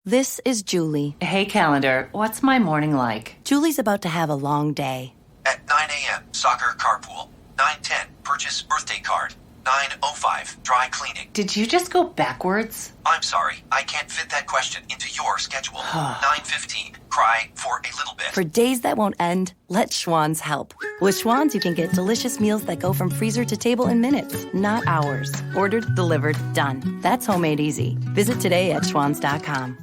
This is Julie. Hey, calendar, what's my morning like? Julie's about to have a long day. At 9 a.m., soccer carpool. 9:10, purchase birthday card. 9:05, dry cleaning. Did you just go backwards? I'm sorry, I can't fit that question into your schedule. 9:15, cry for a little bit. For days that won't end, let Schwann's help. With Schwann's, you can get delicious meals that go from freezer to table in minutes, not hours. Ordered, delivered, done. That's homemade easy. Visit today at schwanns.com.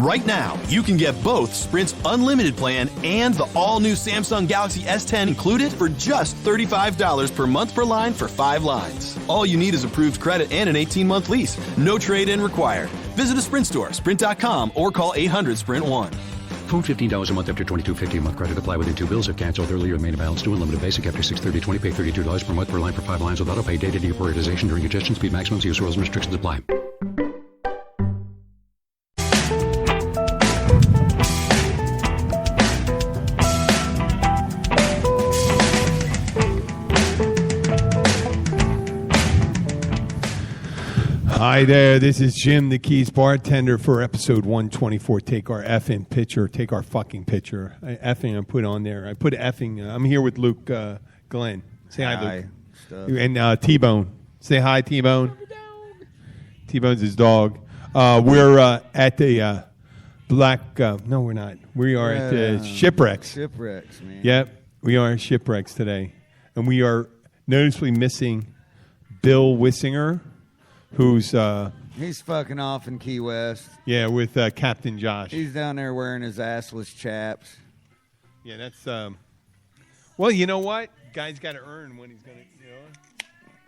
Right now, you can get both Sprint's unlimited plan and the all-new Samsung Galaxy S10 included for just $35 per month per line for 5 lines. All you need is approved credit and an 18-month lease. No trade-in required. Visit a Sprint store, sprint.com, or call 800-SPRINT-1. Phone $15 a month after $22.50 a month. Credit apply within 2 bills. If canceled earlier, remain a balance due. Unlimited basic after $630.20. Pay $32 per month per line for 5 lines with auto pay. Data deprioritization during congestion. Speed maximums. Use rules and restrictions apply. Hi there, this is Jim, the Keys bartender for episode 124. Take our effing picture, take our fucking picture. Effing I put on there. I put effing. I'm here with Luke Glenn. Say hi, Luke. And T-Bone. Say hi, T-Bone. T-Bone's his dog. We're at the no, we're not. We are at the Shipwrecks. Shipwrecks, man. Yep, we are at Shipwrecks today. And we are noticeably missing Bill Wissinger, who's he's fucking off in Key West. Yeah, with Captain Josh. He's down there wearing his assless chaps. Yeah, that's well, you know what? Guy's got to earn when he's going to,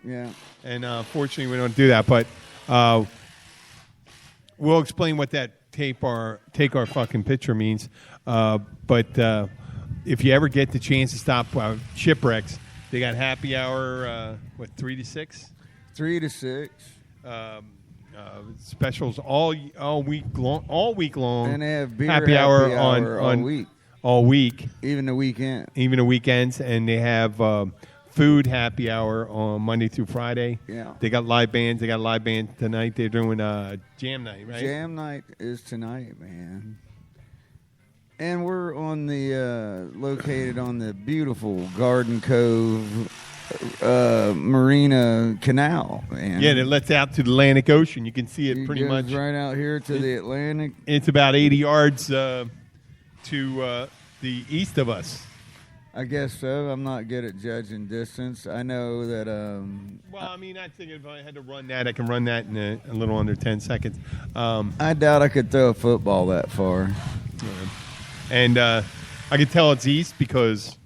Yeah. And fortunately, we don't do that. But we'll explain what that take our fucking picture means. But if you ever get the chance to stop Shipwrecks, they got happy hour. 3 to 6? 3 to 6. Specials all week long, and they have beer happy hour on all week, even the weekends, and they have food happy hour on Monday through Friday. Yeah, they got live bands. They got a live band tonight. They're doing jam night, right? Jam night is tonight, man. And we're on the located on the beautiful Garden Cove Marina Canal, man. Yeah, it lets out to the Atlantic Ocean. You can see it pretty much right out here to the Atlantic. It's about 80 yards to the east of us. I guess so. I'm not good at judging distance. I know that. Well, I mean, I think if I had to run that, I can run that in a little under 10 seconds. I doubt I could throw a football that far. Yeah. And I can tell it's east because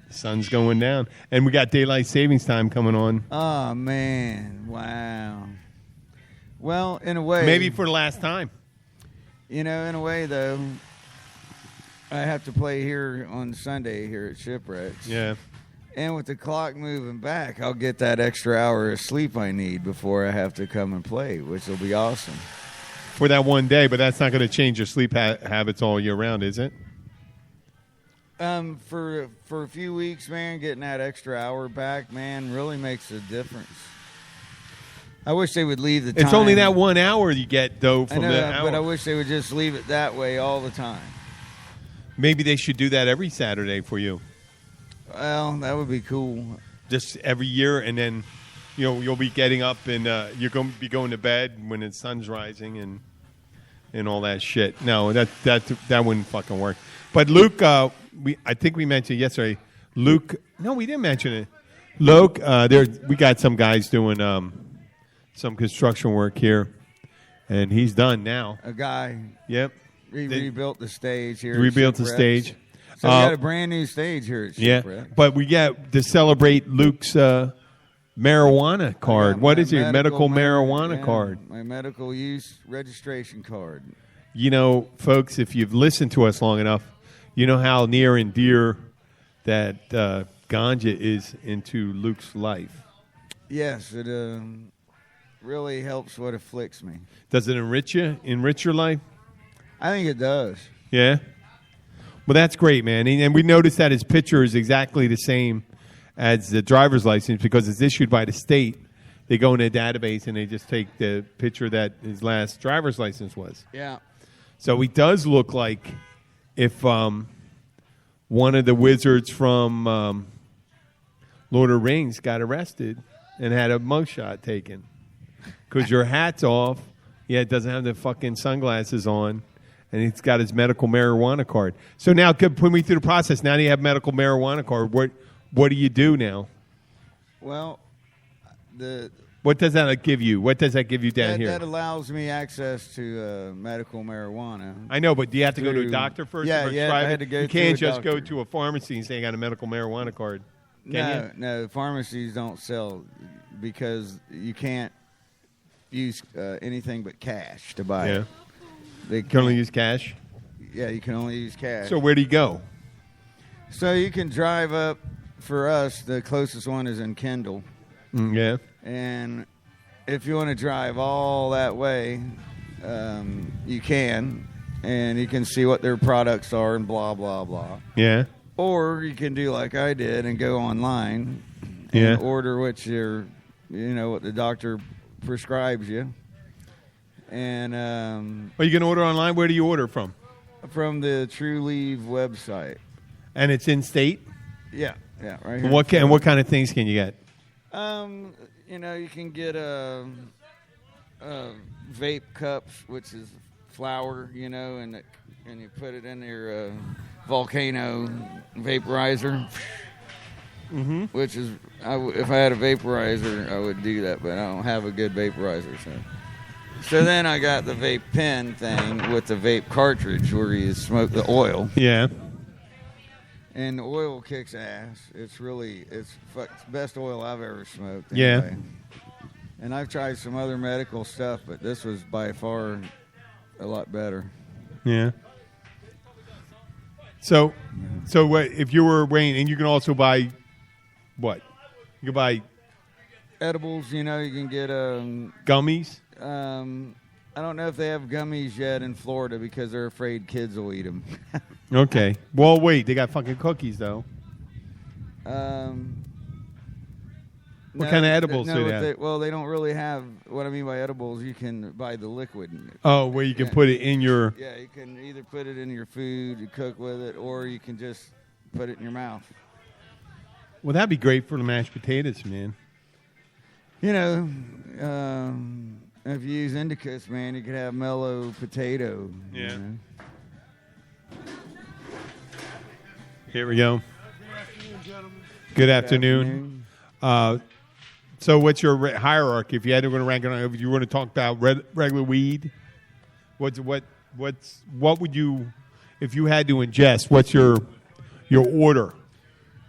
the sun's going down. And we got daylight savings time coming on. Oh, man. Wow. Well, in a way. Maybe for the last time. You know, in a way, though, I have to play here on Sunday here at Shipwrecks. Yeah. And with the clock moving back, I'll get that extra hour of sleep I need before I have to come and play, which will be awesome. For that one day, but that's not going to change your sleep habits all year round, is it? For a few weeks, man, getting that extra hour back, man, really makes a difference. I wish they would leave the time. It's only that 1 hour you get, though, from the hour. But I wish they would just leave it that way all the time. Maybe they should do that every Saturday for you. Well, that would be cool. Just every year, and then you'll be getting up and you're going to be going to bed when the sun's rising and all that shit. No, that wouldn't fucking work. But Luke, I think we mentioned yesterday. Luke, no, we didn't mention it. Luke, we got some guys doing some construction work here, and he's done now. A guy. Yep. Rebuilt the stage here. Rebuilt the stage. So we got a brand new stage here at Shipwreck. Yeah, but we got to celebrate Luke's marijuana card. What is your medical marijuana card? My medical use registration card. You know, folks, if you've listened to us long enough, you know how near and dear that ganja is into Luke's life. Yes, it really helps what afflicts me. Does it enrich your life? I think it does. Yeah? Well, that's great, man. And we noticed that his picture is exactly the same as the driver's license because it's issued by the state. they go in a database and they just take the picture that his last driver's license was. Yeah. So he does look like if one of the wizards from Lord of the Rings got arrested and had a mugshot taken. Because your hat's off. Yeah, it doesn't have the fucking sunglasses on. And he's got his medical marijuana card. So now, put me through the process. Now that you have medical marijuana card, what do you do now? Well, what does that give you? What does that give you down here? That allows me access to medical marijuana. I know, but do you have to go to a doctor first? Yeah, to prescribe I had to go. You can't to a just go doctor. to a pharmacy and say I got a medical marijuana card. Can you? No, pharmacies don't sell because you can't use anything but cash to buy it. They can only use cash? Yeah, you can only use cash. So where do you go? So you can drive up, for us, the closest one is in Kendall. Yeah. And if you want to drive all that way, you can. And you can see what their products are and blah, blah, blah. Yeah. Or you can do like I did and go online and order what what the doctor prescribes you. And you can order online. Where do you order from? From the True Leave website. And it's in state? Yeah, right here. And what kind of things can you get? You can get vape cups, which is flour, and you put it in your volcano vaporizer. Mm-hmm. Which is, if I had a vaporizer, I would do that, but I don't have a good vaporizer, So then I got the vape pen thing with the vape cartridge where you smoke the oil. Yeah. And the oil kicks ass. It's the best oil I've ever smoked. Anyway. Yeah. And I've tried some other medical stuff, but this was by far a lot better. Yeah. So what if you were Wayne, and you can also buy what? You can buy edibles. You can get gummies. I don't know if they have gummies yet in Florida because they're afraid kids will eat them. Okay. Well, wait. They got fucking cookies, though. What kind of edibles do they have? They don't really have. What I mean by edibles, you can buy the liquid. Oh, where you can put it in your... Yeah, you can either put it in your food, you cook with it, or you can just put it in your mouth. Well, that'd be great for the mashed potatoes, man. If you use Indicus, man, you could have mellow potato. Yeah. Here we go. Good afternoon. So what's your hierarchy? If you had to rank it, if you want to talk about regular weed, what would you, if you had to ingest, what's your order?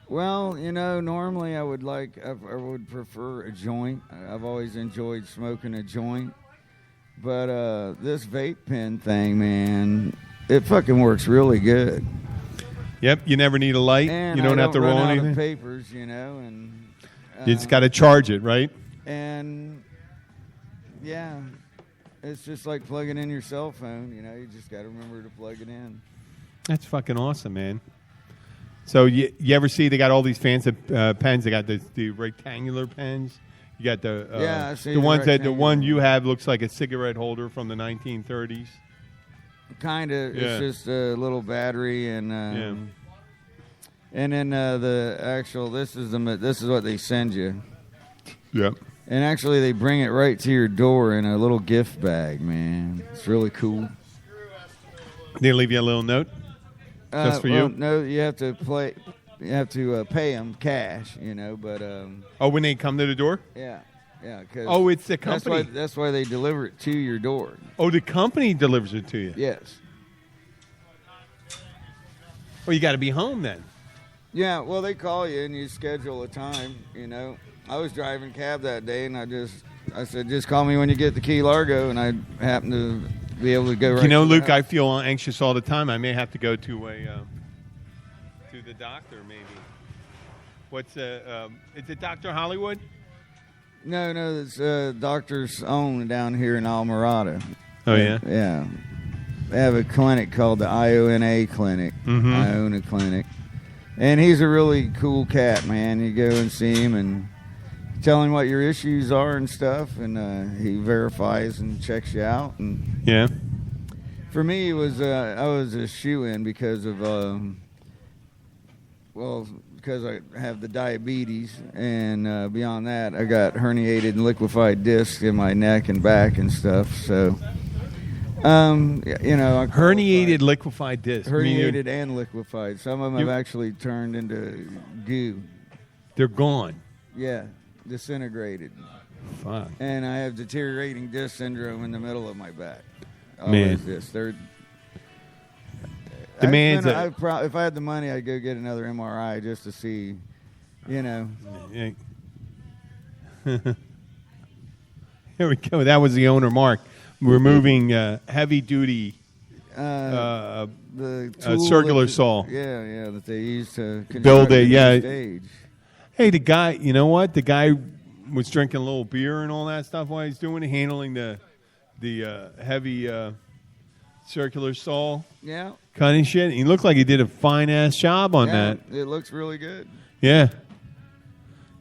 Well, normally I would prefer a joint. I've always enjoyed smoking a joint. But this vape pen thing, man, it fucking works really good. Yep, you never need a light. And you don't have to roll run anything. out of papers, and you just got to charge it, right? And yeah, it's just like plugging in your cell phone. You just got to remember to plug it in. That's fucking awesome, man. So you ever see they got all these fancy pens? They got the rectangular pens. You got the I see the ones that the rectangular. one you have looks like a cigarette holder from the 1930s. Kind of. Yeah. It's just a little battery and and then the actual. This is what they send you. Yep. And actually, they bring it right to your door in a little gift bag, man. It's really cool. They leave you a little note. Just for you? No, you have to play. You have to pay them cash, But when they come to the door? yeah. 'Cause Oh, it's the company. That's why they deliver it to your door. Oh, the company delivers it to you. Yes. Well, you got to be home then. Yeah. Well, they call you and you schedule a time. I was driving cab that day, and I said, just call me when you get to Key Largo, and I happened to be able to go right. Luke, I feel anxious all the time. I may have to go to to the doctor, maybe. What's is it Dr. Hollywood? No, it's Doctor's Own down here in Almirada. Oh, yeah? Yeah. They have a clinic called the IONA Clinic. Mm-hmm. Iona Clinic. And he's a really cool cat, man. You go and see him and tell him what your issues are and stuff, and he verifies and checks you out. And Yeah. for me, it was I was a shoe-in because of because I have the diabetes, and beyond that, I got herniated and liquefied discs in my neck and back and stuff. So, I Herniated liquefied disc. herniated and liquefied. Some of them have actually turned into goo. They're gone. Yeah, disintegrated. Fuck. And I have deteriorating disc syndrome in the middle of my back. Man. They're. The man's if I had the money, I'd go get another MRI just to see, Yeah. Here we go. That was the owner, Mark, removing heavy-duty the tool circular that, saw. Yeah, that they use to Build construct a- yeah. stage. Hey, the guy, you know what? The guy was drinking a little beer and all that stuff while he's doing it, handling the heavy circular saw Yeah, cutting shit. He looked like he did a fine-ass job on that. It looks really good. Yeah.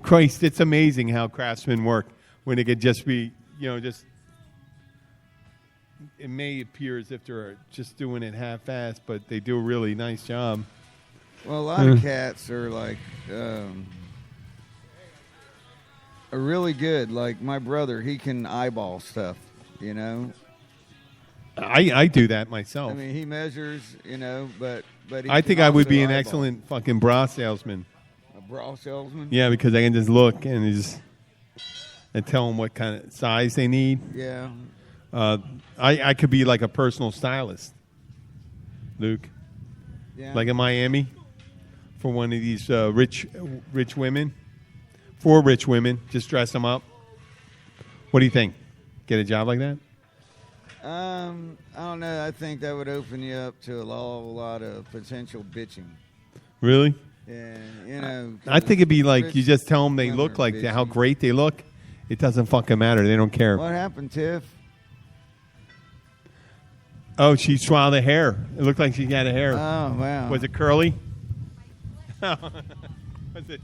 Christ, it's amazing how craftsmen work when it could just be, just it may appear as if they're just doing it half-assed, but they do a really nice job. Well, a lot of cats are like are really good. Like my brother, he can eyeball stuff. I do that myself. I mean, he measures. But he I can think I would also be an eyeball. excellent fucking bra salesman. A bra salesman. Yeah, because I can just look and tell them what kind of size they need. Yeah. I could be like a personal stylist, Luke. Yeah. Like in Miami, for one of these rich women. For rich women, just dress them up. What do you think? Get a job like that? I don't know. I think that would open you up to a lot of potential bitching. Really? And I think it'd be like rich you just tell them they women look are like how bitchy. great they look. It doesn't fucking matter. They don't care. What happened, Tiff? Oh, she swallowed the hair. It looked like she had a hair. Oh wow. Was it curly? Was it?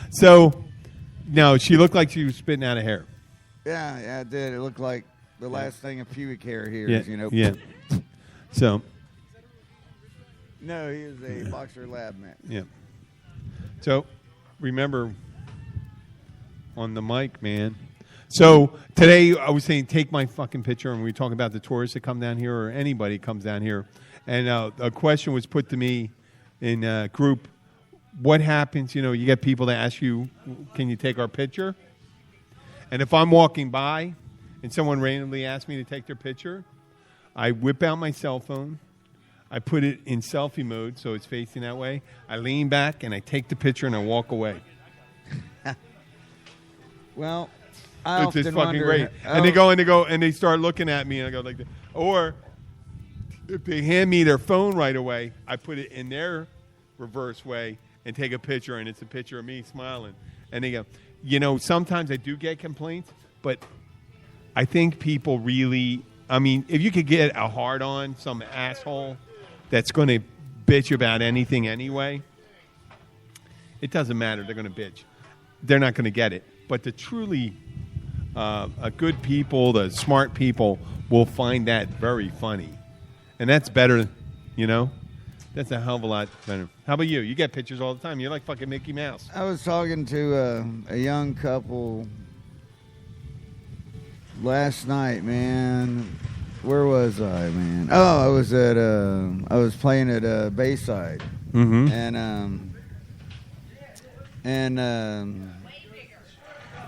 So, no, she looked like she was spitting out a hair. Yeah, it did. It looked like the last thing of pubic hair here Yeah, is, yeah. So, No, he is a boxer lab man. yeah. So, remember on the mic, man. So today I was saying, take my fucking picture, and we talk about the tourists that come down here, or anybody comes down here. And a question was put to me in a group: what happens? You get people that ask you, "Can you take our picture?" And if I'm walking by, and someone randomly asks me to take their picture, I whip out my cell phone. I put it in selfie mode, so it's facing that way. I lean back, and I take the picture, and I walk away. Well, I It's just often fucking wonder, great. And they go, and they start looking at me, and I go like this. Or if they hand me their phone right away, I put it in their reverse way and take a picture, and it's a picture of me smiling. And they go, sometimes I do get complaints, but I think people really, if you could get a hard on some asshole that's going to bitch about anything anyway, it doesn't matter. They're going to bitch. They're not going to get it. But the truly good people, the smart people, will find that very funny. And that's better, That's a hell of a lot better. How about you? You get pictures all the time. You're like fucking Mickey Mouse. I was talking to a young couple last night, man. Where was I, man? Oh, I was playing at Bayside. Mm-hmm. And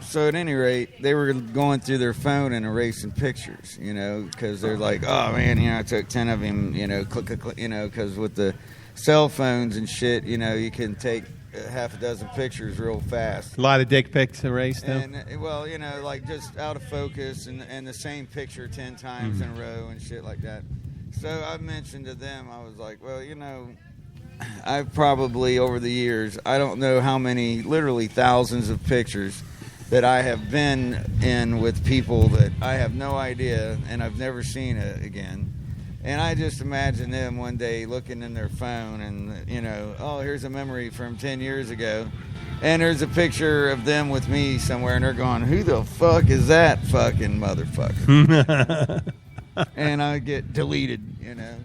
so at any rate, they were going through their phone and erasing pictures, because they're like, oh man, I took 10 of him, click, because with the cell phones and shit, you can take half a dozen pictures real fast. A lot of dick pics erased now. And well, like just out of focus and the same picture 10 times in a row and shit like that. So I mentioned to them, I was like, well, I've probably over the years, I don't know how many, literally thousands of pictures that I have been in with people that I have no idea and I've never seen it again. And I just imagine them one day looking in their phone and, oh, here's a memory from 10 years ago. And there's a picture of them with me somewhere, and they're going, "Who the fuck is that fucking motherfucker?" And I get deleted,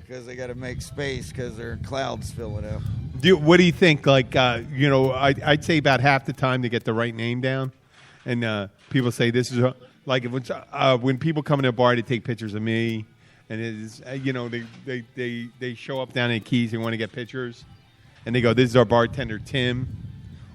because they got to make space because their clouds filling up. What do you think? Like, I'd say about half the time to get the right name down, and people say this is like when people come in a bar to take pictures of me, and it is they show up down in Keys, they want to get pictures, and they go, "This is our bartender Tim,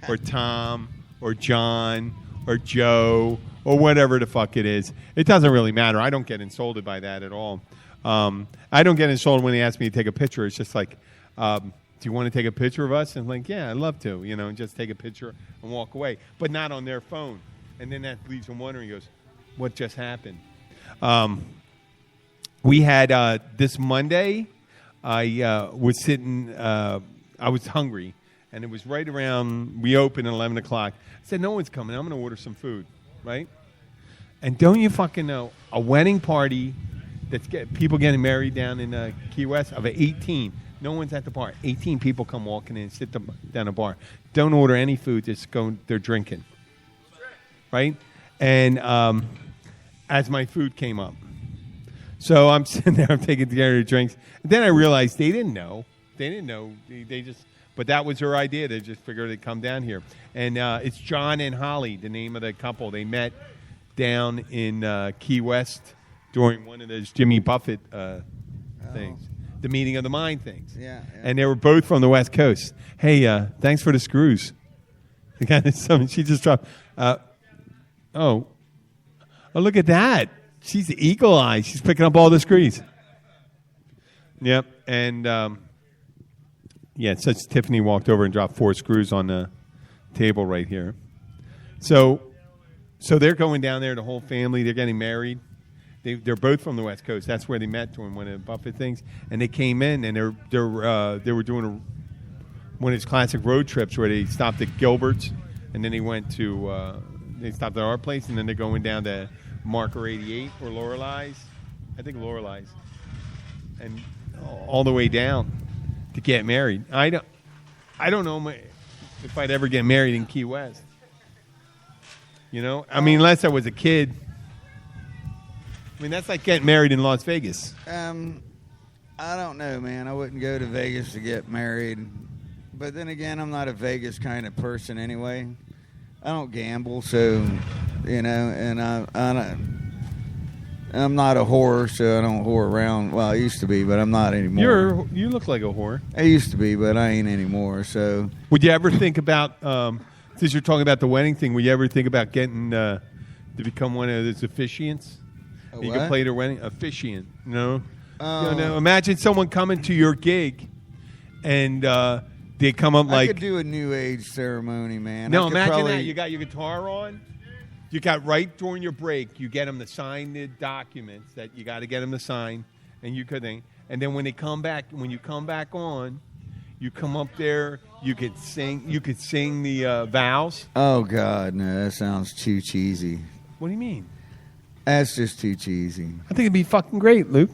or Tom, or John, or Joe." Or whatever the fuck it is. It doesn't really matter. I don't get insulted by that at all. I don't get insulted when they ask me to take a picture. It's just like, do you want to take a picture of us? And I'm like, yeah, I'd love to, and just take a picture and walk away. But not on their phone. And then that leaves them wondering, goes, what just happened? We had this Monday, I was sitting, I was hungry. And it was right around, we opened at 11 o'clock. I said, no one's coming. I'm going to order some food. Right? And don't you fucking know, a wedding party that's people getting married down in Key West of 18. No one's at the bar. 18 people come walking in, sit down the bar. Don't order any food. Just go. They're drinking. Right? And as my food came up. So I'm sitting there, I'm taking care of the drinks. And then I realized they didn't know. They just... But that was her idea. They just figured they'd come down here. And it's John and Holly, the name of the couple. They met down in Key West during one of those Jimmy Buffett things, the meeting of the mind things. Yeah. And they were both from the West Coast. Hey, thanks for the screws. She just dropped. Oh, look at that. She's the eagle eye. She's picking up all the screws. Yep. And... yeah, such Tiffany walked over and dropped 4 screws on the table right here. So they're going down there, the whole family. They're getting married. They're both from the West Coast. That's where they met during one of the Buffett things. And they came in, and they were doing one of his classic road trips where they stopped at Gilbert's, and then they went to they stopped at our place, and then they're going down to Marker 88 or Lorelei's. I think Lorelei's, and all the way down to get married. I don't know if I'd ever get married in Key West. I mean, unless I was a kid. I mean, that's like getting married in Las Vegas. I don't know, man. I wouldn't go to Vegas to get married. But then again, I'm not a Vegas kind of person anyway. I don't gamble, so, and I'm not a whore, so I don't whore around. Well, I used to be, but I'm not anymore. You look like a whore. I used to be, but I ain't anymore. So, would you ever think about, since you're talking about the wedding thing, would you ever think about getting to become one of those officiants? You can play the wedding officiant. No. Imagine someone coming to your gig, and they come up like. I could do a New Age ceremony, man. No, imagine that. You got your guitar on. You got right during your break, you get them to sign the documents that you got to get them to sign, and you could, and then when you come back on, you come up there, you could sing the vows. Oh God, no, that sounds too cheesy. What do you mean? That's just too cheesy. I think it'd be fucking great, Luke.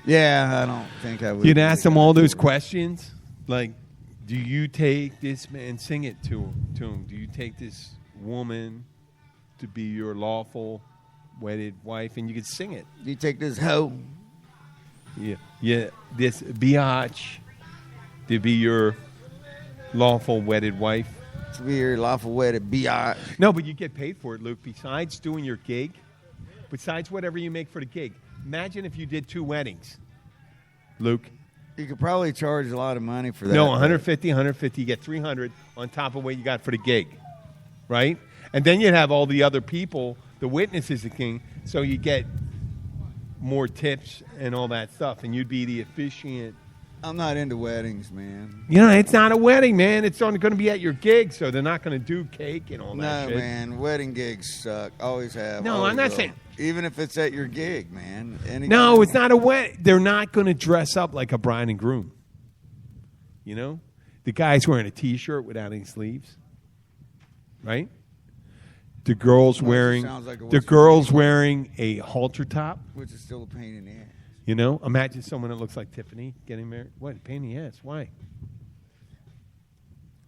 Yeah, I don't think I would. You'd ask them all those questions, like, do you take this man, sing it to him? Do you take this woman to be your lawful wedded wife? And you could sing it. Do you take this hoe? Yeah, this biatch to be your lawful wedded wife. To be your lawful wedded biatch. No, but you get paid for it, Luke. Besides doing your gig, besides whatever you make for the gig. Imagine if you did 2 weddings, Luke. You could probably charge a lot of money for that. No, 150, you get 300 on top of what you got for the gig, right? And then you'd have all the other people, the witnesses, the king, so you get more tips and all that stuff, and you'd be the officiant. I'm not into weddings, man. It's not a wedding, man. It's only going to be at your gig, so they're not going to do cake and all that shit. No, man. Wedding gigs suck. Always have. No, always I'm not will. saying. Even if it's at your gig, man. No, it's not a wedding. They're not going to dress up like a bride and groom. The guy's wearing a T-shirt without any sleeves, right? The girl's wearing a halter top, which is still a pain in the ass. Imagine someone that looks like Tiffany getting married. What, a pain in the ass? Why?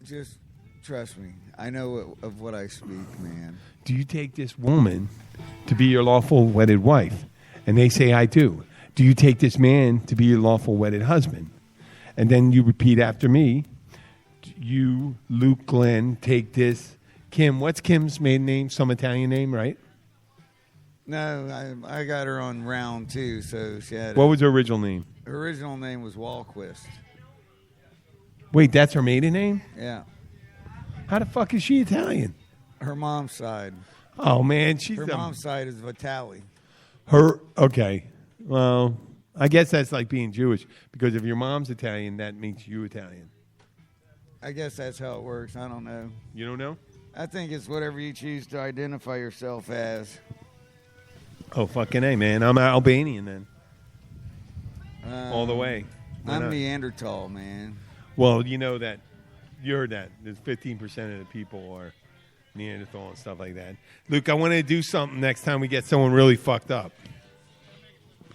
Just Trust me, I know of what I speak, man. Do you take this woman to be your lawful wedded wife? And they say, I do. Do you take this man to be your lawful wedded husband? And then you repeat after me. You, Luke Glenn, take this. Kim, what's Kim's maiden name? Some Italian name, right? No, I got her on round 2, so she had. What was her original name? Her original name was Walquist. Wait, that's her maiden name? Yeah. How the fuck is she Italian? Her mom's side. Oh, man. Her mom's side is Vitali. Okay. Well, I guess that's like being Jewish, because if your mom's Italian, that makes you Italian. I guess that's how it works. I don't know. You don't know? I think it's whatever you choose to identify yourself as. Oh, fucking A, man. I'm Albanian then. All the way. Why I'm not? Neanderthal, man. Well, you know that. You heard that. There's 15% of the people are Neanderthal and stuff like that. Luke, I want to do something next time we get someone really fucked up.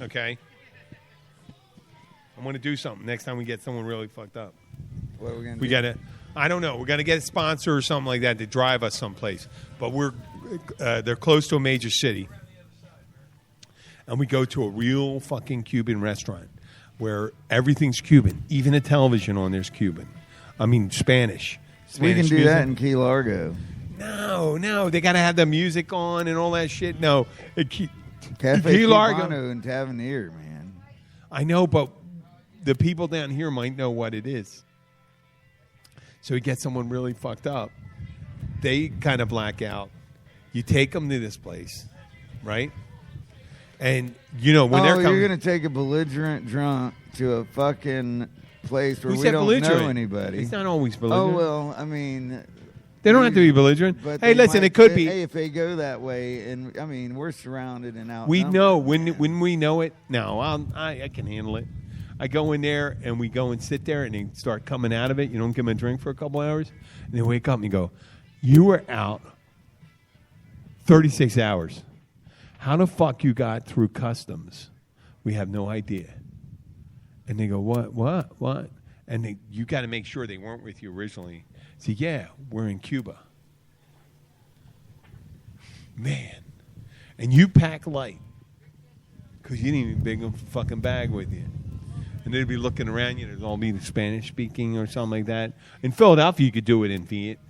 Okay? I want to do something next time we get someone really fucked up. What are we going to do? We got to, I don't know. We're going to get a sponsor or something like that to drive us someplace. But they're close to a major city. And we go to a real fucking Cuban restaurant where everything's Cuban. Even the television on there's Cuban. I mean, Spanish. We can do music. that in Key Largo. No. They got to have the music on and all that shit. No. Cafe Key Largo. Cubano and Tavernier, man. I know, but the people down here might know what it is. So you get someone really fucked up. They kind of black out. You take them to this place, right? And, when they're coming... you're going to take a belligerent drunk to a fucking place where Who we said don't belligerent? know anybody. It's not always belligerent. Oh, well, I mean... They don't have to be belligerent. But Hey, they listen, might it could say, be. Hey, if they go that way, and, I mean, we're surrounded and out. We know. When we know it, no, I can handle it. I go in there, and we go and sit there, and they start coming out of it. You don't give them a drink for a couple hours, and they wake up and you go, you were out 36 hours. How the fuck you got through customs? We have no idea. And they go, what? And you got to make sure they weren't with you originally. So, yeah, we're in Cuba. Man. And you pack light because you didn't even bring a fucking bag with you. And they'd be looking around you. There'd all be Spanish speaking or something like that. In Philadelphia, you could do it in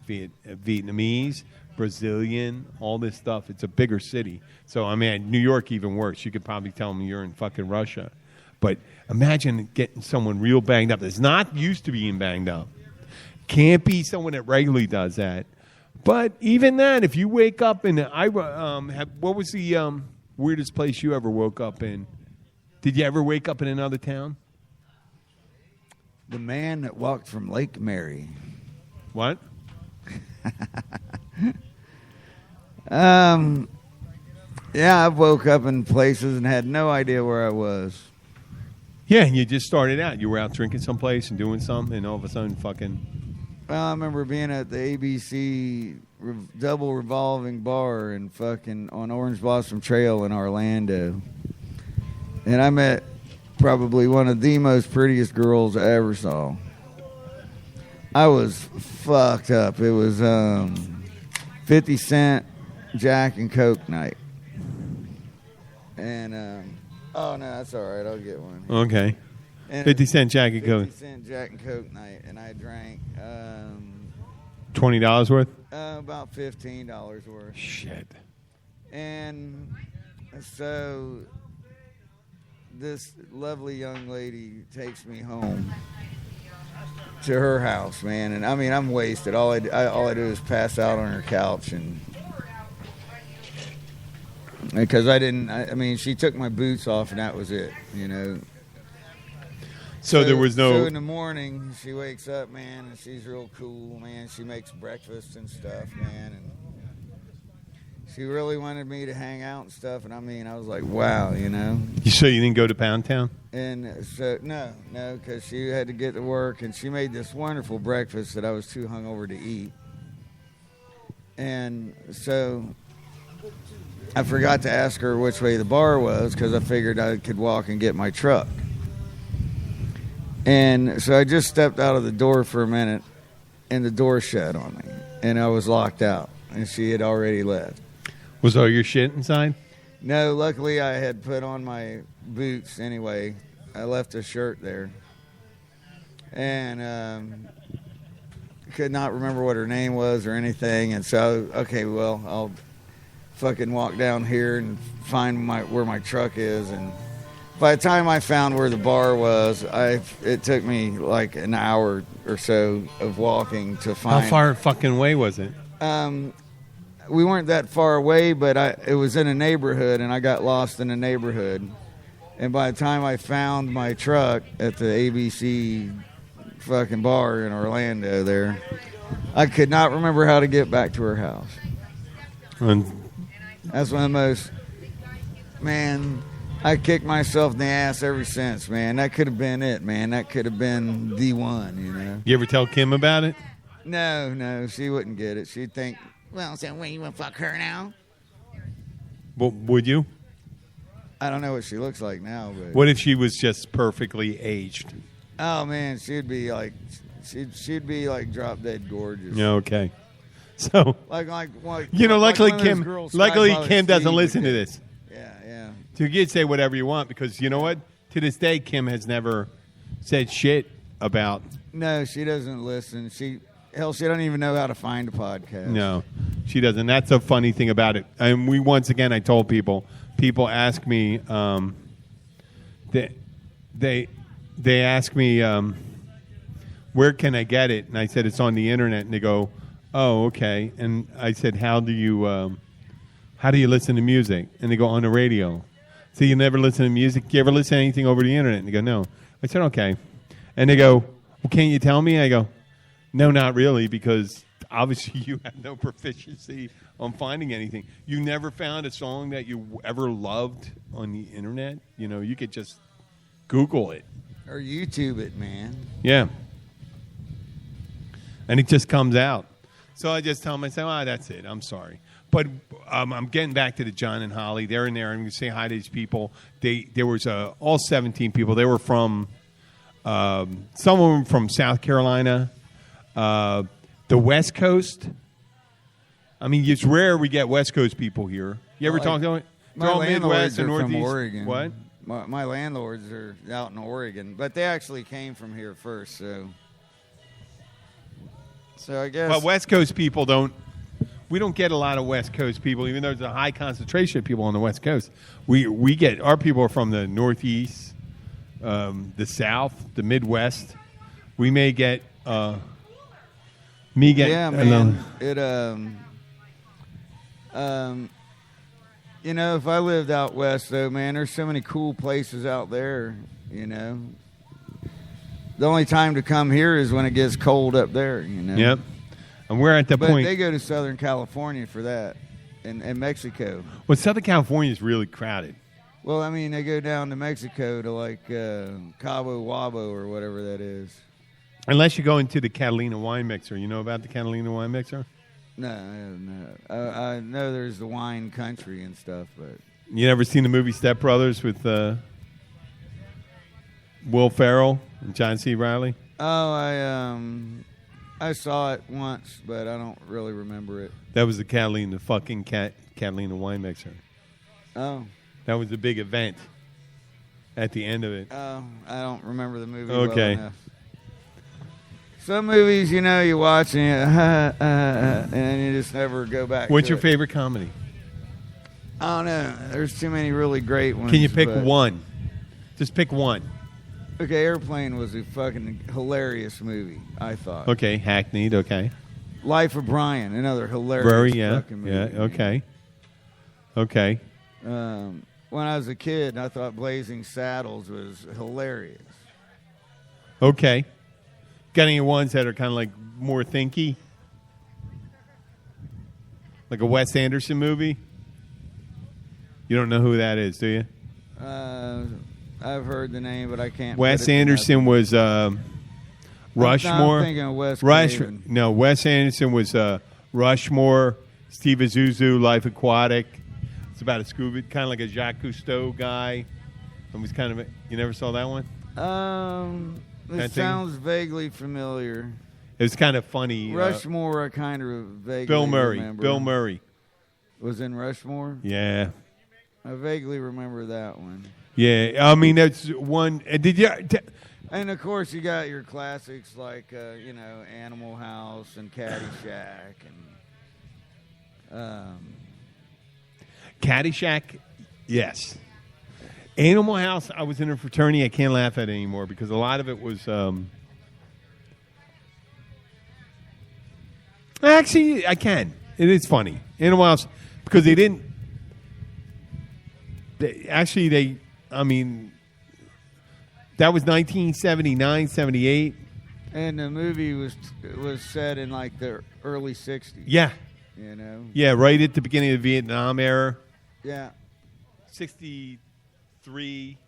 Vietnamese, Brazilian, all this stuff. It's a bigger city. So, I mean, New York even works. You could probably tell them you're in fucking Russia. But imagine getting someone real banged up that's not used to being banged up. Can't be someone that regularly does that. But even then, if you wake up in... what was the weirdest place you ever woke up in? Did you ever wake up in another town? The man that walked from Lake Mary. What? Yeah, I've woke up in places and had no idea where I was. Yeah, and you just started out. You were out drinking someplace and doing something, and all of a sudden fucking... Well, I remember being at the ABC double revolving bar and fucking on Orange Blossom Trail in Orlando. And I met probably one of the most prettiest girls I ever saw. I was fucked up. It was 50 Cent Jack and Coke night. And, oh, no, that's all right. I'll get one. Okay. And 50 Cent Jack and Coke. 50 Cent Jack and Coke night. And I drank... $20 worth? About $15 worth. Shit. And so this lovely young lady takes me home to her house, man. And I mean, I'm wasted. All I do is pass out on her couch, and because I mean, she took my boots off, and that was it, you know. So there was no... So in the morning, she wakes up, man, and she's real cool, man. She makes breakfast and stuff, man, and she really wanted me to hang out and stuff, and I mean, I was like, wow, you know. So you didn't go to Pound Town? And so, no, because she had to get to work, and she made this wonderful breakfast that I was too hungover to eat. And so I forgot to ask her which way the bar was because I figured I could walk and get my truck. And so I just stepped out of the door for a minute, and the door shut on me, and I was locked out, and she had already left. Was all your shit inside? No, luckily I had put on my boots anyway. I left a shirt there. And could not remember what her name was or anything. And so, okay, well, I'll fucking walk down here and find where my truck is. And by the time I found where the bar was, it took me like an hour or so of walking to find. How far fucking away was it? We weren't that far away, but it was in a neighborhood, and I got lost in a neighborhood. And by the time I found my truck at the ABC fucking bar in Orlando there, I could not remember how to get back to her house. That's one of the most, man, I kicked myself in the ass ever since, man. That could have been it, man. That could have been the one, you know. You ever tell Kim about it? No, she wouldn't get it. She'd think, well, so when you want to fuck her now? Well, would you? I don't know what she looks like now, but What if she was just perfectly aged? oh man, she'd be like drop dead gorgeous. Yeah, okay. So, Like you know, like luckily one of those Kim, girls luckily Sky Father Kim doesn't Steve listen would to get. this. Yeah. So you can say whatever you want because you know what? To this day, Kim has never said shit about. No, she doesn't listen. She don't even know how to find a podcast. No, she doesn't. That's a funny thing about it. And once again, I told people ask me, they ask me, where can I get it? And I said, it's on the internet. And they go, oh, okay. And I said, how do you listen to music? And they go, on the radio. So you never listen to music? Do you ever listen to anything over the internet? And they go, no. I said, okay. And they go, well, can't you tell me? I go, no, not really, because obviously you have no proficiency on finding anything. You never found a song that you ever loved on the internet? You know, you could just Google it. Or YouTube it, man. Yeah. And it just comes out. So I just tell them, I say, that's it. I'm sorry. But I'm getting back to the John and Holly. They're in there. I'm going to say hi to these people. There was all 17 people. They were from, some of them from South Carolina, the West Coast. I mean, it's rare we get West Coast people here. You ever talk to them? My They're all landlords Midwest and are from Northeast. Oregon. What? My landlords are out in Oregon, but they actually came from here first, so I guess. But West Coast people we don't get a lot of West Coast people, even though there's a high concentration of people on the West Coast. We get, our people are from the Northeast, the South, the Midwest. We may get, yeah, man. You know, if I lived out west, though, man, there's so many cool places out there, you know. The only time to come here is when it gets cold up there, you know. Yep. And we're at the But point. they go to Southern California for that, and Mexico. Well, Southern California is really crowded. Well, I mean, they go down to Mexico to, like, Cabo Wabo or whatever that is. Unless you go into the Catalina wine mixer. You know about the Catalina wine mixer? No. I know there's the wine country and stuff, but... You never seen the movie Step Brothers with Will Ferrell and John C. Reilly? Oh, I saw it once, but I don't really remember it. That was the Catalina wine mixer. Oh. That was a big event at the end of it. Oh, I don't remember the movie Okay. well enough. Some movies, you know, you watch and then you just never go back. What's to your it. favorite comedy? I don't know. There's too many really great ones. Can you pick but- one? Just pick one. Okay, Airplane was a fucking hilarious movie, I thought. Okay, hackneyed. Okay. Life of Brian, another hilarious Very, yeah. fucking movie. Yeah, okay. Okay. When I was a kid, I thought Blazing Saddles was hilarious. Okay. Got any ones that are kind of like more thinky? Like a Wes Anderson movie? You don't know who that is, do you? I've heard the name, but I can't. Wes put it to Anderson was Rushmore. I'm thinking of Wes Craven. No, Wes Anderson was Rushmore, Steve Azuzu, Life Aquatic. It's about a scuba, kind of like a Jacques Cousteau guy. It was you never saw that one? It That thing? sounds vaguely familiar. It was kind of funny. Rushmore, I kind of vaguely Bill Murray. remember. Bill Murray. Was in Rushmore? Yeah. I vaguely remember that one. Yeah. I mean, that's one. Did you? And, of course, you got your classics like, Animal House and Caddyshack. And Caddyshack, yes. Animal House, I was in a fraternity. I can't laugh at it anymore because a lot of it was... Actually, I can. It is funny. Animal House, because they didn't... That was 1979, 78. And the movie was set in, like, the early 60s. Yeah. You know? Yeah, right at the beginning of the Vietnam era. Yeah. 63.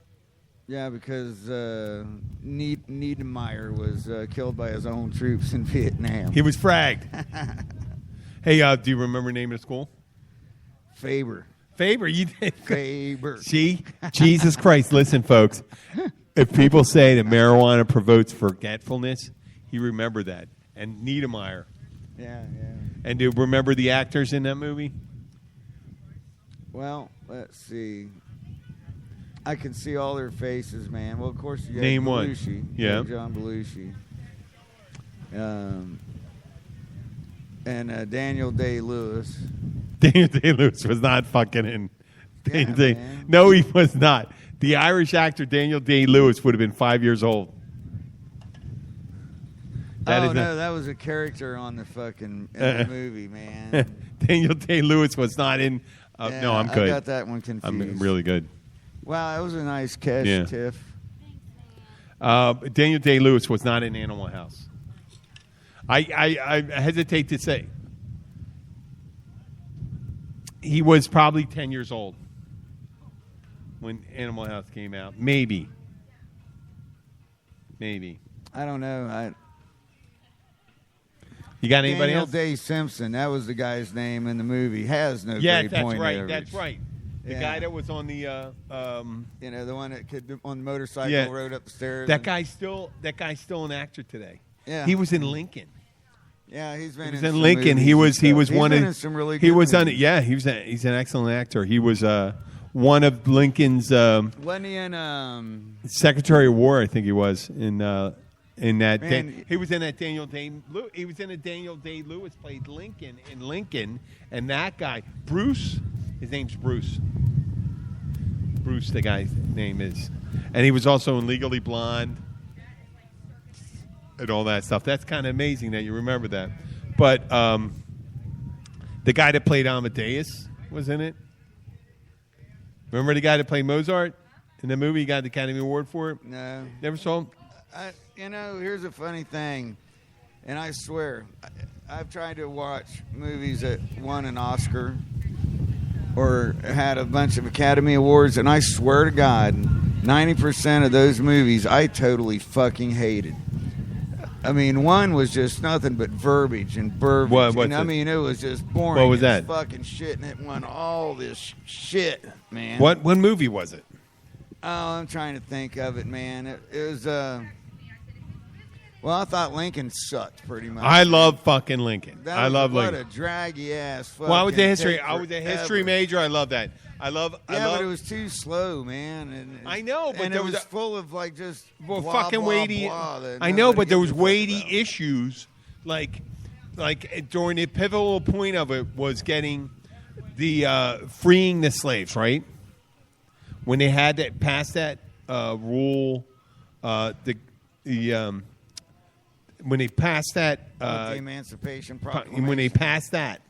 Yeah, because Niedermeyer was killed by his own troops in Vietnam. He was fragged. Hey, do you remember the name of the school? Faber. Faber, you did. Faber. See? Jesus Christ. Listen, folks. If people say that marijuana provokes forgetfulness, you remember that. And Niedermeyer. Yeah. And do you remember the actors in that movie? Well, let's see. I can see all their faces, man. Well, of course, you got Name one. Belushi. Yeah. John Belushi. And Daniel Day-Lewis. Daniel Day-Lewis was not fucking in. man. No, he was not. The Irish actor Daniel Day-Lewis would have been 5 years old. That was a character on the fucking in the movie, man. Daniel Day-Lewis was not in. No, I'm good. I got that one confused. I'm really good. Wow, that was a nice catch, Yeah. Tiff. Daniel Day-Lewis was not in Animal House. I hesitate to say. He was probably 10 years old when Animal House came out. Maybe. I don't know. You got anybody Daniel else? Day Simpson, that was the guy's name in the movie. Has no grade That's point right. average. That's right. The guy that was on the the one that could on the motorcycle Yeah. rode up the stairs. that guy's still an actor today. Yeah. He was in Lincoln. Yeah, he's been He was in in some Lincoln. movies He and was stuff. one He's of been in some really he good was on it. movies. Yeah, he's an excellent actor. He was one of Lincoln's Wasn't he in Secretary of War. I think he was in that. Man, He was in that Daniel Day. He was in a Daniel Day-Lewis played Lincoln in Lincoln, and that guy Bruce. His name's Bruce. Bruce, the guy's name is, and he was also in Legally Blonde and all that stuff. That's kind of amazing that you remember that. But the guy that played Amadeus was in it. Remember the guy that played Mozart in the movie? He got the Academy Award for it. No. Never saw him. Here's a funny thing, and I swear, I've tried to watch movies that won an Oscar or had a bunch of Academy Awards, and I swear to God, 90% of those movies I totally fucking hated. I mean, one was just nothing but verbiage and verbiage. What's I it? mean, it was just boring. What was as that? Fucking shit, and it won all this shit, man. What movie was it? Oh, I'm trying to think of it, man. It was, well, I thought Lincoln sucked pretty much. I love fucking Lincoln. That I was love what Lincoln. a draggy ass fucking. Well, I was a history. take I was a history forever. major. I love that. I love. But it was too slow, man. And I know, but and there it was was a- full of like just Well, blah, fucking blah, weighty. blah that I know, nobody but there was gives a fuck weighty about. issues, like during the pivotal point of it was getting the freeing the slaves, right? When they had that pass that rule, when they passed that With the Emancipation Proclamation. when they passed that.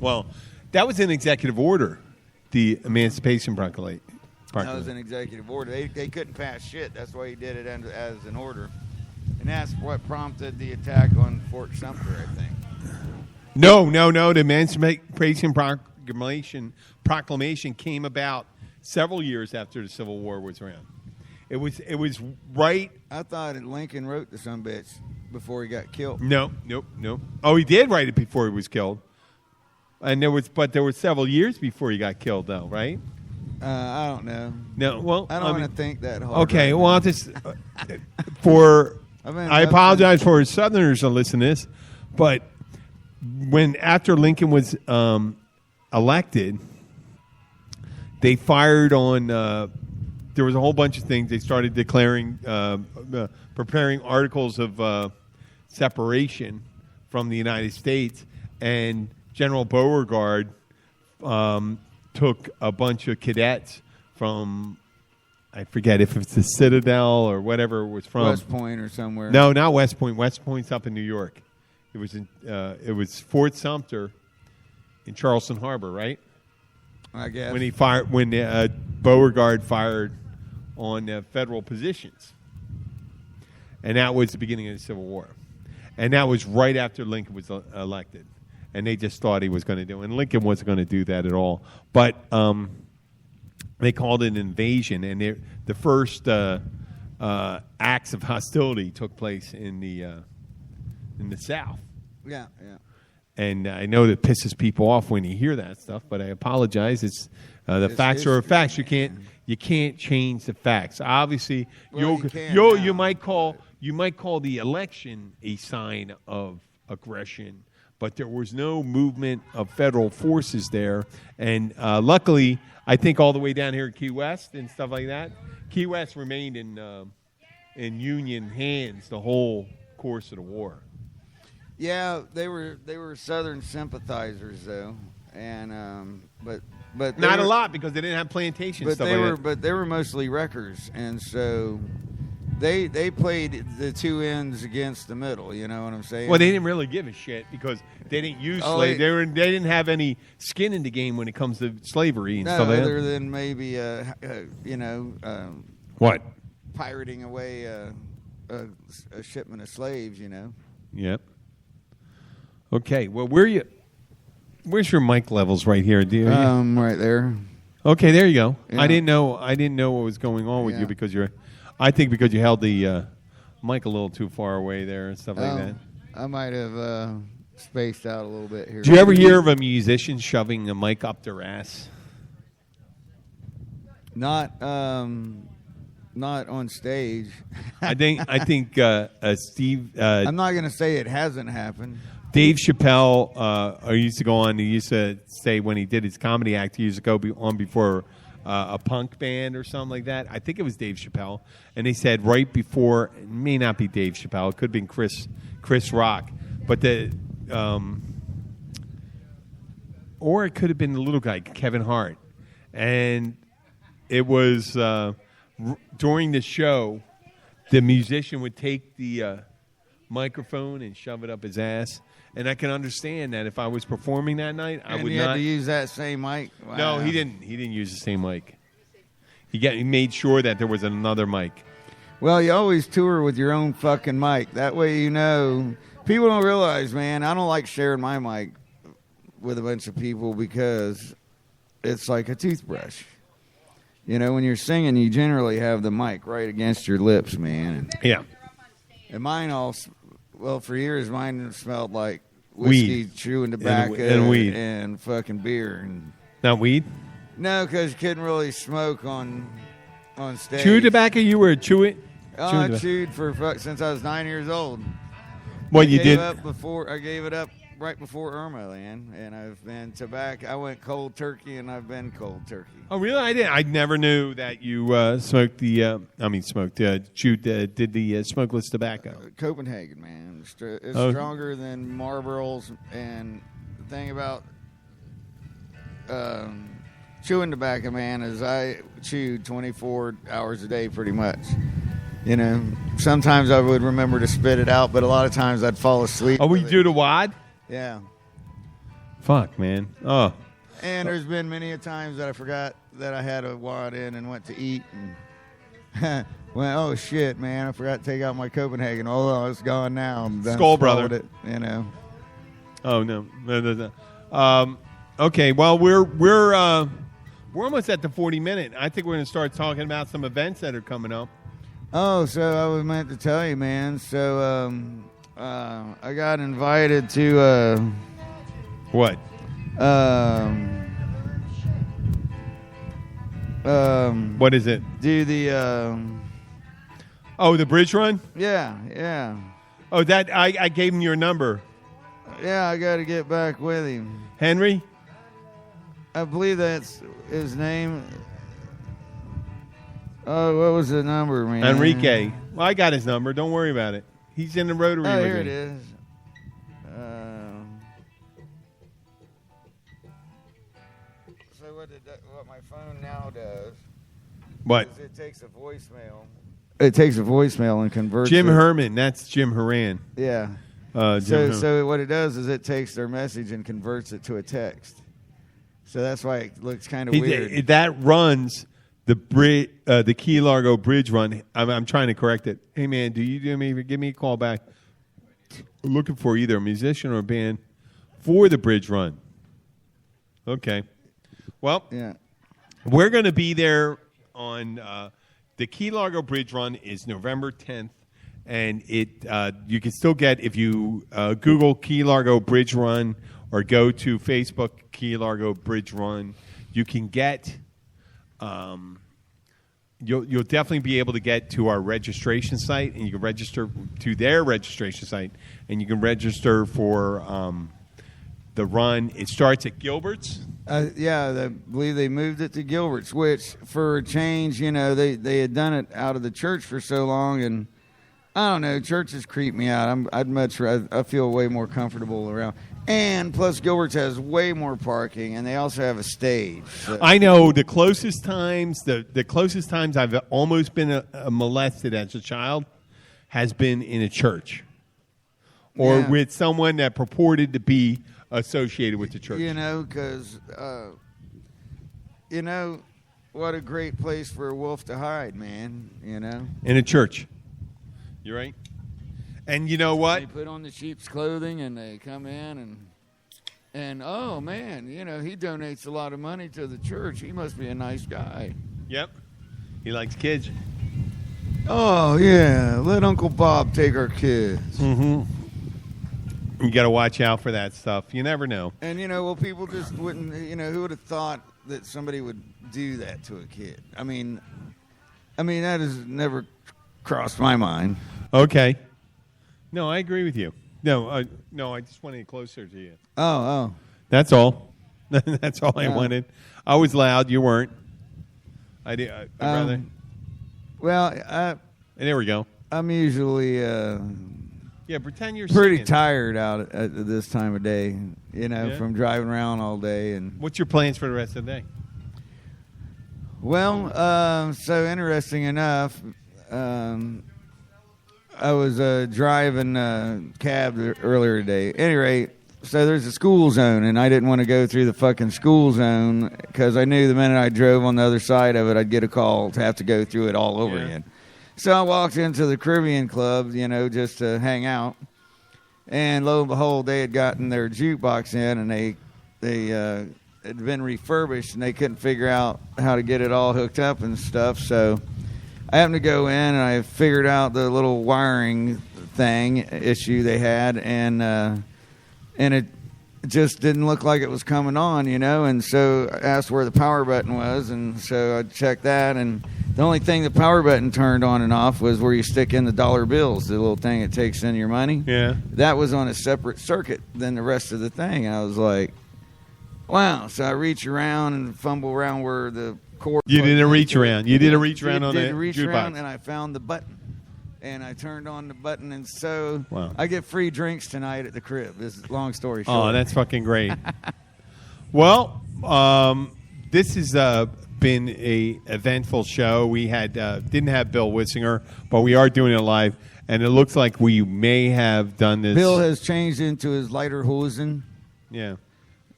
Well, that was an executive order, the Emancipation Proclamation. That was an executive order. They couldn't pass shit. That's why he did it as an order, and that's what prompted the attack on Fort Sumter, I think. No. The Emancipation Proclamation came about several years after the Civil War was around. It was right. I thought that Lincoln wrote the sumbitch before he got killed. No. Oh, he did write it before he was killed, and there were several years before he got killed, though, right? I don't know. No. Well, I don't mean, want to think that hard. Okay. right Well, now. I'll just for I apologize for Southerners that listen to this, but after Lincoln was elected, they fired on. There was a whole bunch of things. They started declaring, preparing articles of separation from the United States, and General Beauregard took a bunch of cadets from, I forget if it's the Citadel or whatever it was from. West Point or somewhere. No, not West Point. West Point's up in New York. It was Fort Sumter in Charleston Harbor, right? I guess. When Beauregard fired on federal positions, and that was the beginning of the Civil War, and that was right after Lincoln was elected, and they just thought he was going to do it, and Lincoln wasn't going to do that at all. But they called it an invasion, and the first acts of hostility took place in the South. Yeah. And I know that pisses people off when you hear that stuff, but I apologize. It's the facts are facts. You can't change the facts. Obviously, you might call the election a sign of aggression, but there was no movement of federal forces there. And luckily, I think all the way down here in Key West and stuff like that, Key West remained in Union hands the whole course of the war. Yeah, they were Southern sympathizers though, and but not a lot because they didn't have plantations. But they were mostly wreckers, and so they played the two ends against the middle. You know what I'm saying? Well, they didn't really give a shit because they didn't use slaves. They didn't have any skin in the game when it comes to slavery and stuff like that. Other than maybe what pirating away a shipment of slaves. You know. Yep. Okay, well, where's your mic levels right here? Right there. Okay, there you go. Yeah. I didn't know what was going on with you because you held the mic a little too far away there and stuff like that. I might have spaced out a little bit here. Do you ever hear of a musician shoving a mic up their ass? Not on stage. I think Steve. I'm not going to say it hasn't happened. Dave Chappelle used to go on. He used to say when he did his comedy act, he used to go on before a punk band or something like that. I think it was Dave Chappelle, and they said right before. It may not be Dave Chappelle. It could have been Chris Rock, but or it could have been the little guy Kevin Hart, and it was during the show. The musician would take the microphone and shove it up his ass. And I can understand that if I was performing that night, I would not. Had to use that same mic? Wow. No, he didn't. He didn't use the same mic. He made sure that there was another mic. Well, you always tour with your own fucking mic. That way you know. People don't realize, man, I don't like sharing my mic with a bunch of people because it's like a toothbrush. You know, when you're singing, you generally have the mic right against your lips, man. Yeah. And mine for years, mine smelled like whiskey, chewing tobacco, and weed, and fucking beer. And not weed? No, because you couldn't really smoke on stage. Chew tobacco? You were chewing? Oh, I chewed since I was 9 years old. What I you did? I gave it up right before Irma, man, and I've been tobacco. I went cold turkey, and I've been cold turkey. Oh, really? I didn't. I never knew that you smoked the. Chewed. Did the smokeless tobacco? Copenhagen, man. It's stronger than Marlboros. And the thing about chewing tobacco, man, is I chewed 24 hours a day, pretty much. You know, sometimes I would remember to spit it out, but a lot of times I'd fall asleep. Oh, we do the wad? Yeah. Fuck, man. Oh. And there's been many a times that I forgot that I had a wad in and went to eat and went, oh shit, man, I forgot to take out my Copenhagen. Oh, it's gone now. I'm done. Skull brother. It, you know. Oh no. Okay, well we're almost at the 40-minute. I think we're going to start talking about some events that are coming up. Oh, so I was meant to tell you, man. So I got invited to what? What is it? Do the Oh, the bridge run? Yeah. Oh, that I gave him your number. Yeah, I got to get back with him. Henry? I believe that's his name. Oh, what was the number, man? Enrique. Well, I got his number. Don't worry about it. He's in the Rotary Oh, with here me. it is. So what my phone now does What? is it takes a voicemail. It takes a voicemail and converts Jim it. Herman. That's Jim Horan. Yeah. Jim So Herman. so what it does is it takes their message and converts it to a text. So that's why it looks kind of weird. That runs the Key Largo Bridge run. I'm trying to correct it. Hey, man, give me a call back. I'm looking for either a musician or a band for the bridge run. Okay. Well, Yeah. we're going to be there on the Key Largo Bridge Run is November 10th, and you can still get, if you Google Key Largo Bridge Run or go to Facebook Key Largo Bridge Run, you can get you'll definitely be able to get to our registration site, and you can register to their registration site, and you can register for the run. It starts at Gilbert's. Yeah, I believe they moved it to Gilbert's, which for a change, they had done it out of the church for so long, and I don't know, churches creep me out. I feel way more comfortable around. And plus, Gilbert's has way more parking, and they also have a stage. So. I know the closest times I've almost been molested as a child has been in a church or Yeah. with someone that purported to be associated with the church. Because, what a great place for a wolf to hide, man, In a church. You're right. And you know what? They put on the sheep's clothing, and they come in, and oh, man, he donates a lot of money to the church. He must be a nice guy. Yep. He likes kids. Oh, yeah, let Uncle Bob take our kids. You got to watch out for that stuff. You never know. And, people just wouldn't, who would have thought that somebody would do that to a kid? I mean, that has never crossed my mind. Okay. No, I agree with you. No, I just want to get closer to you. Oh. That's all. That's all I Yeah. wanted. I was loud. You weren't. I'd rather. Well, And there we go. I'm usually Yeah, pretend you're pretty singing. tired out at this time of day, Yeah. from driving around all day. And What's your plans for the rest of the day? well, so interesting enough, I was driving a cab earlier today. At any rate, so there's a school zone, and I didn't want to go through the fucking school zone because I knew the minute I drove on the other side of it, I'd get a call to have to go through it all over again. So I walked into the Caribbean Club, just to hang out. And lo and behold, they had gotten their jukebox in, and they had been refurbished, and they couldn't figure out how to get it all hooked up and stuff. So I happened to go in, and I figured out the little wiring issue they had, and it just didn't look like it was coming on, And so I asked where the power button was, and so I checked that, and the only thing the power button turned on and off was where you stick in the dollar bills, the little thing it takes in your money. Yeah. That was on a separate circuit than the rest of the thing. And I was like, wow. So I reach around and fumble around where the cord. You did a reach around. You did a reach around on did the a reach jukebox. around, and I found the button. And I turned on the button, and so Wow. I get free drinks tonight at the crib. This is a long story short. Oh, that's fucking great. Well, this has been a eventful show. We didn't have Bill Wissinger, but we are doing it live, and it looks like we may have done this. Bill has changed into his lighter hosen. Yeah.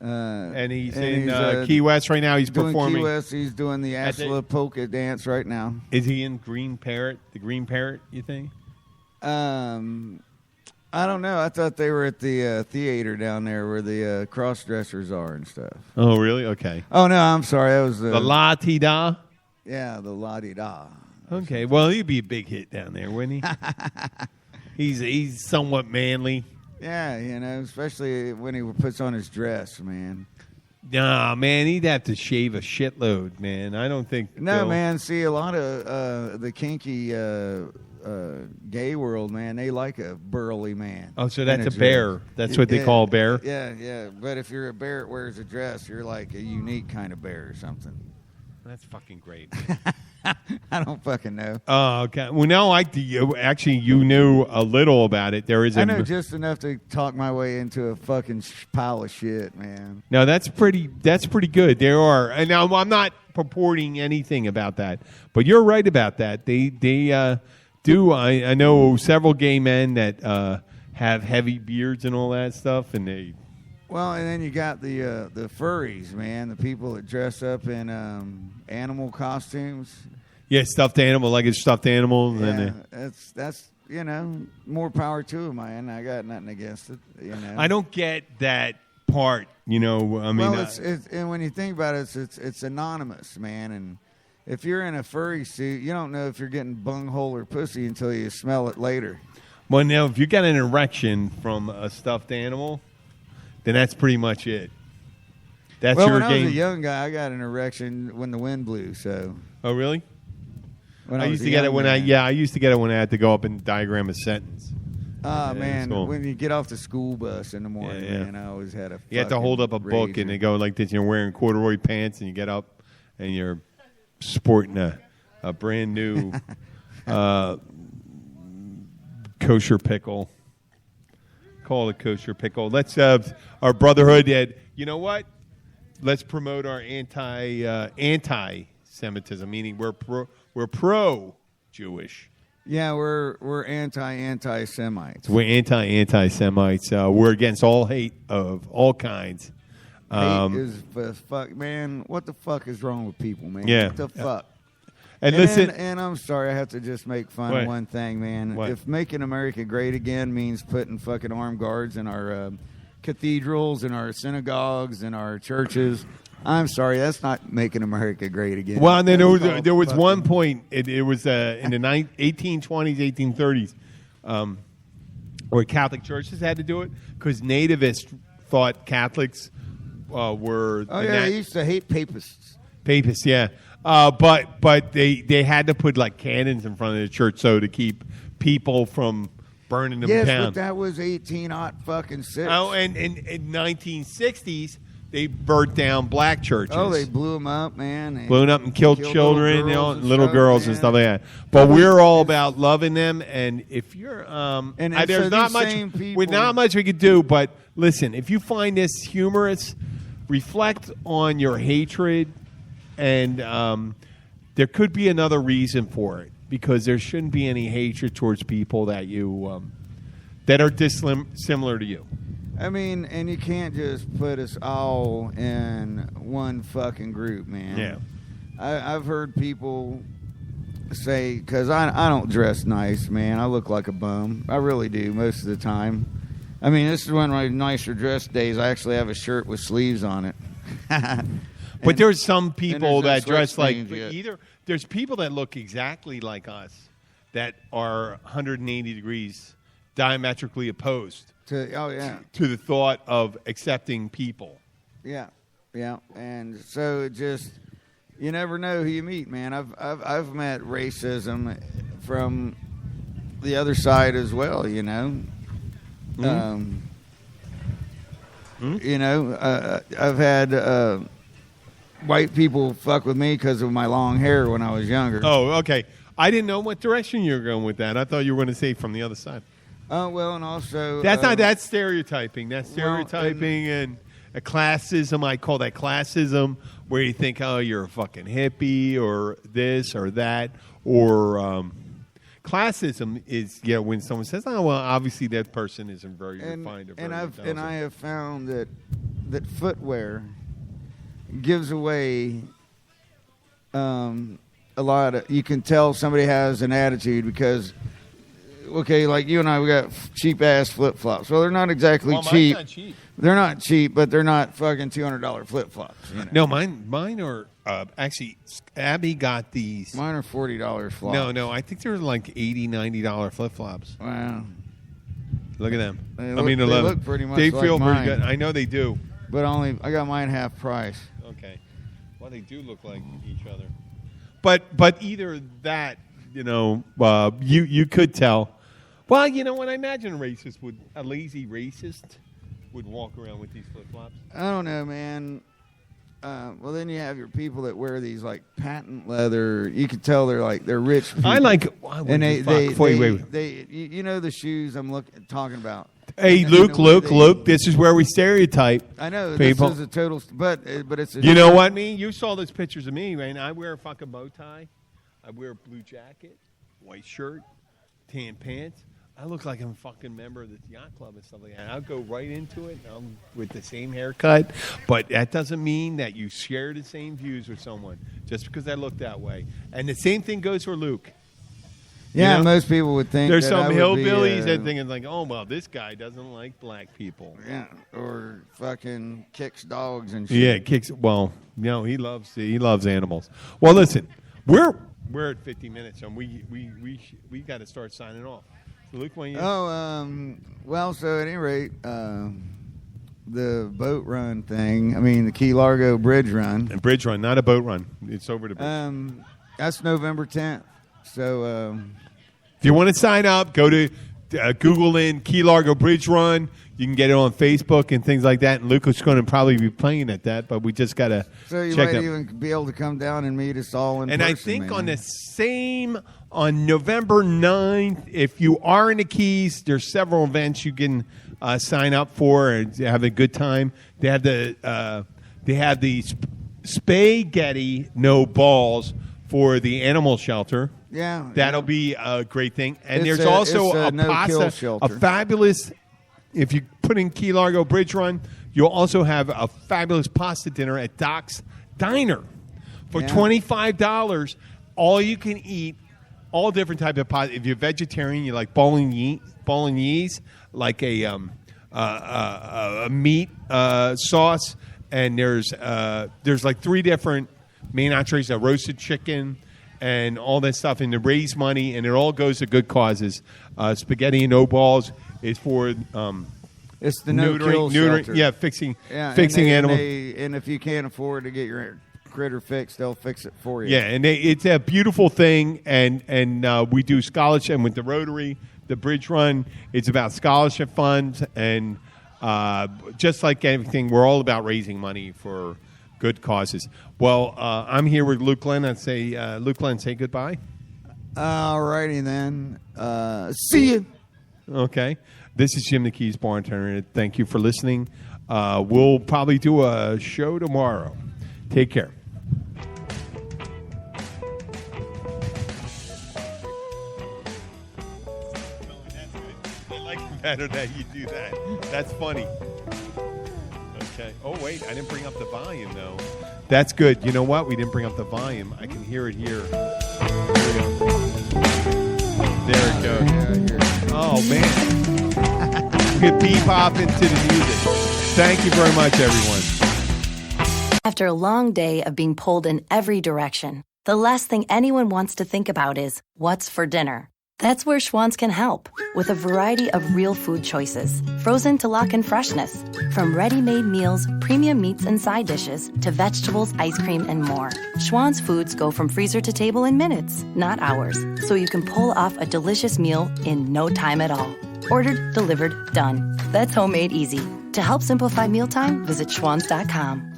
And And he's in Key West right now. He's doing performing. Key West. He's doing the At the- Ashla polka dance right now. Is he in Green Parrot? The Green Parrot, you think? I don't know. I thought they were at the theater down there where the cross dressers are and stuff. Oh, really? Okay. Oh no, I'm sorry. That was The La Ti Da? yeah, the La Di Da. Okay. Well, he'd be a big hit down there, wouldn't he? He's somewhat manly. Yeah, especially when he puts on his dress, man. Nah, man, he'd have to shave a shitload, man. I don't think. No, Bill- man. See, a lot of the kinky gay world, man, they like a burly man. Oh, so in that's a dress. bear. That's what they call a bear? Yeah, yeah. But if you're a bear that wears a dress, you're like a unique kind of bear or something. That's fucking great. I don't fucking know. Oh, okay. Well, no, actually, you knew a little about it. There is a. I know just enough to talk my way into a fucking pile of shit, man. No, that's pretty good. There are, and now I'm not purporting anything about that, but you're right about that. They do. I know several gay men that have heavy beards and all that stuff, and they. Well, and then you got the furries, man, the people that dress up in animal costumes. Yeah, stuffed animal, like a stuffed animal. And then that's more power to them, man. I got nothing against it. I don't get that part. I mean, well, it's and when you think about it, it's anonymous, man. And if you're in a furry suit, you don't know if you're getting bunghole or pussy until you smell it later. Well, now if you got an erection from a stuffed animal, then that's pretty much it. That's well, your when I game. was a young guy, I got an erection when the wind blew. So. Oh, really? When I was used a to get it young when man. I used to get it when I had to go up and diagram a sentence. Oh, man, cool. when you get off the school bus in the morning, Yeah, yeah. man, I always had a You have to hold up a book, and they go like this. You're wearing corduroy pants, and you get up, and you're sporting a brand new kosher pickle. Call it kosher pickle. Let's our brotherhood. You know what? Let's promote our anti-Semitism, meaning we're pro-Jewish. Yeah, we're anti-Semites. We're anti-Semites. We're against all hate of all kinds. Hate is fuck, man. What the fuck is wrong with people, man? Yeah. What the fuck? And listen, and I'm sorry, I have to just make fun What? of one thing, man. What? If making America great again means putting fucking armed guards in our cathedrals, in our synagogues, in our churches, I'm sorry, that's not making America great again. well, and then That's there was all one fucking- point. It was in the 1820s, 1830s, where Catholic churches had to do it because nativists thought Catholics were Oh the yeah, they used to hate papists. papists. Yeah, but they had to put like cannons in front of the church so to keep people from burning them Yes, down. but that was 18-6. Oh, and in 1960s they burnt down black churches. Oh, they blew them up, man. They blown up and killed children, little girls and stuff like that. But we're all about loving them, and if you're, And there's so not these much, same people- with not much we could do. But listen, if you find this humorous, reflect on your hatred, and there could be another reason for it because there shouldn't be any hatred towards people that you that are dissimilar to you. I mean, and you can't just put us all in one fucking group, man. Yeah. I've heard people say, because I don't dress nice, man. I look like a bum. I really do most of the time. I mean, this is one of my nicer dress days. I actually have a shirt with sleeves on it. But there's some people there's no that dress sweat like stains yet. either. There's people that look exactly like us that are 180 degrees diametrically opposed Oh, yeah. to the thought of accepting people. Yeah, yeah, and so it just you never know who you meet, man. I've met racism from the other side as well, you know. You know, I've had white people fuck with me because of my long hair when I was younger. Oh, okay. I didn't know what direction you were going with that. I thought you were going to say from the other side. Well, and also That's not that's stereotyping. That's well, stereotyping and a classism. I call that classism, where you think, oh, you're a fucking hippie or this or that, or classism is when someone says, oh, well, obviously that person isn't very refined or very I intelligent. have found that footwear gives away a lot of. You can tell somebody has an attitude because. Okay, like you and I, we got cheap ass flip flops. Well, they're not exactly Well, mine's cheap. not cheap. They're not cheap, but they're not fucking $200 flip flops. You know? No, mine are actually. Abby got these. Mine are $40 flops. No, I think they're like $80, $90 flip flops. Wow. Look at them. They I look- mean, they they look pretty much They like feel mine. pretty good. I know they do. But I got mine half price. Okay. Well, they do look like each other. But either that, you could tell. Well, you know what? I imagine a lazy racist would walk around with these flip-flops. I don't know, man. Well, then you have your people that wear these like patent leather. You can tell they're rich people. Wait. You know the shoes I'm talking about. Hey, Luke, this is where we stereotype. I know people. This is a total, but it's. You know what, me? You saw those pictures of me, man. I wear a fucking bow tie. I wear a blue jacket, white shirt, tan pants. I look like I'm a fucking member of the yacht club and stuff like that. I'll go right into it with the same haircut, but that doesn't mean that you share the same views with someone just because I look that way. And the same thing goes for Luke. Yeah, most people would think there's that some I would hillbillies be, that think it's like, oh well, this guy doesn't like black people. Yeah, or fucking kicks dogs and shit. Yeah, kicks. Well, he loves animals. Well, listen, we're at 50 minutes, and we got to start signing off. So Luke, when you well, so at any rate, the boat run thing. I mean, the Key Largo bridge run. A bridge run, not a boat run. It's over the bridge. That's November 10th. So, if you want to sign up, go to Google in Key Largo Bridge Run. You can get it on Facebook and things like that. And Luke is going to probably be playing at that, but we just got to So you check might out. even be able to come down and meet us all in person. And I think on November 9th, if you are in the Keys, there's several events you can sign up for and have a good time. They have the spaghetti no balls for the animal shelter. Yeah, that'll be a great thing. And It's there's also a a no-kill pasta, shelter. a fabulous. If you put in Key Largo Bridge Run, you'll also have a fabulous pasta dinner at Doc's Diner for $25. All you can eat, all different types of pasta. If you're vegetarian, you like bolognese, like a meat sauce, and there's like 3 different main entrees: a roasted chicken, and all that stuff, and to raise money, and it all goes to good causes. Spaghetti and no balls is for it's the no-kill shelter. Yeah, fixing animals. animals. And if you can't afford to get your critter fixed, they'll fix it for you. Yeah, and it's a beautiful thing, and we do scholarship, and with the Rotary, the Bridge Run, it's about scholarship funds, and just like everything, we're all about raising money for good causes. Well, I'm here with Luke Glenn. I'd say, Luke Glenn, say goodbye. All righty then. See you. Okay. This is Jim the Keys Bartender. Thank you for listening. We'll probably do a show tomorrow. Take care. I like better that you do that. That's funny. Okay. Oh, wait. I didn't bring up the volume, though. That's good. You know what? We didn't bring up the volume. I can hear it here. There it goes. Yeah, I hear it. Oh, man. You can bebop into the music. Thank you very much, everyone. After a long day of being pulled in every direction, the last thing anyone wants to think about is what's for dinner. That's where Schwann's can help, with a variety of real food choices, frozen to lock in freshness. From ready-made meals, premium meats and side dishes, to vegetables, ice cream, and more. Schwann's foods go from freezer to table in minutes, not hours, so you can pull off a delicious meal in no time at all. Ordered, delivered, done. That's homemade easy. To help simplify mealtime, visit schwans.com.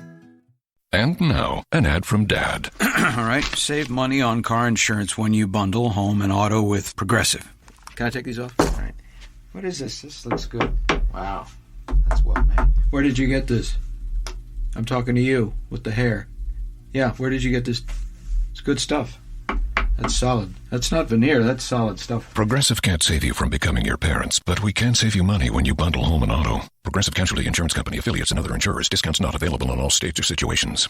And now, an ad from Dad. All right, save money on car insurance when you bundle home and auto with Progressive. Can I take these off? All right. What is this? This looks good. Wow, that's well made. Where did you get this? I'm talking to you with the hair. Yeah, where did you get this? It's good stuff. That's solid. That's not veneer. That's solid stuff. Progressive can't save you from becoming your parents, but we can save you money when you bundle home and auto. Progressive Casualty Insurance Company, affiliates, and other insurers. Discounts not available in all states or situations.